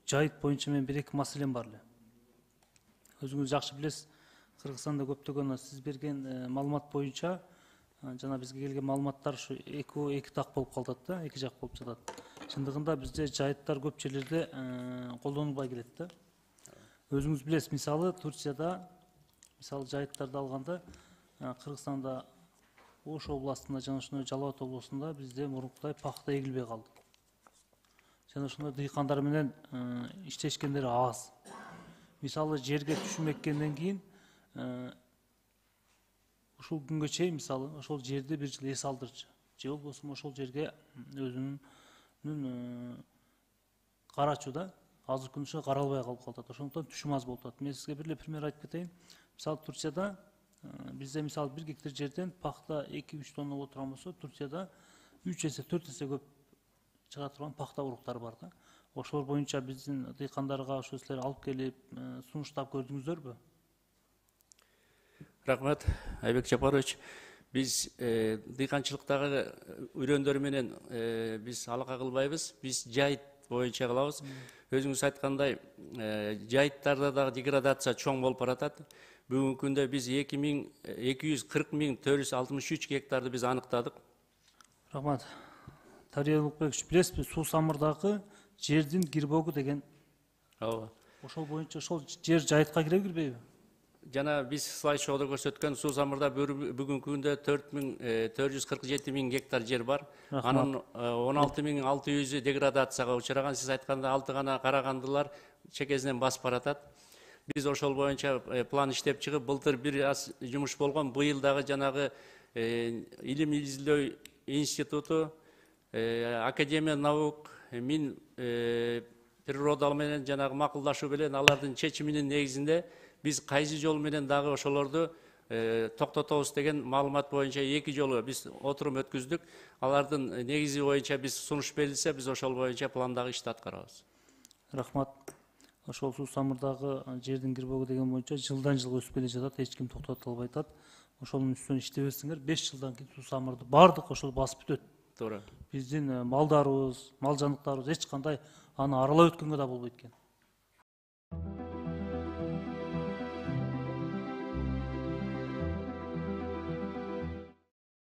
жайыт боюнча мен бир эки маселем бар эле. Өзүңүз жакшы билесиз, Кыргызстанда көптөгөн сиз берген маалымат боюнча жана бизге келген маалыматтар ушу эки так болуп калат да, эки жак болуп жатат. Чындыгында бизде жайыттар көп жерлерде колдонулбай келет да. Өзүңүз билесиз, мисалы Турцияда жайыттарды алганда Кыргызстанда Ош областында жана ошондой Жалал Абад областында бизде мурункудай пахта эгилбей калды. Жана ошондой дыйкандар менен иштешкендер аз. Мисалы жерге түшүм эккенден кийин ушул күнгө чейин мисалы ошол жерди бир жыл эс алдырчу. Же болбосо ошол жерге өзүнүн карачу да азыр күн ошо каралбай калып калат. Ошондуктан түшүм аз болуп атат. Мен сизге бир эле пример айтып кетейин. Мисалы Турцияда бизде мисалы 1 гектар жерден пахта 2-3 тонна боло турган болсо, Турцияда 3 эсе 4 эсе көп чыга турган пахта уруктары бар да. Ошолор боюнча биздин дыйкандарга ошо силер алып келип сунуштап көрдүңүздөрбү? Рахмат, Айбек Жапарович. Биз дыйканчылыктагы үйрөндөр менен биз алака кылбайбыз. Биз жайыт боюнча кылабыз. Өзүңүз айткандай, жайыттарда дагы деградация чоң болуп баратат. Бүгүнкү күндө биз 240.463 гектарды биз аныктадык. Рахмат. Тария Улукбекович, билесизби, суу самырдагы жердин кирбөгү деген. Ооба. Ошол боюнча ошол жер жайытка киреби, кирбейби? Жана биз слайд-шоуда көрсөткөн суу самырда бүгүнкү күндө 447.000 гектар жер бар. Анын 16.600 деградацияга учураган. Сиз айтканда 6 гана карагандылар чекесинен басып баратат. Биз ошол боюнча план иштеп чыгып, былтыр бир аз жумуш болгон. Быйыл дагы жанагы илим изилдөө институту, Академия наук, Мин природа менен жанагы макулдашуу менен алардын чечиминин негизинде биз кайсы жол менен дагы ошолорду токтотобуз деген маалымат боюнча 2 жолу биз отурум өткүздүк. Алардын негизи боюнча биз сунуш берилсе, биз ошол боюнча пландагы ишти аткарабыз. Рахмат. Ошол суу самырдагы жердин кирбөгү деген боюнча жылдан жылга өсүп келе жатат, эч ким токтото албай атат. Ошонун үстүнөн иштебесиңер, 5 жылдан кийин суу самырды бардык ошол басып бүтөт. Туура. Биздин малдарыбыз, мал жаныктарыбыз эч кандай аны аралап өткөнгө да болбойт экен.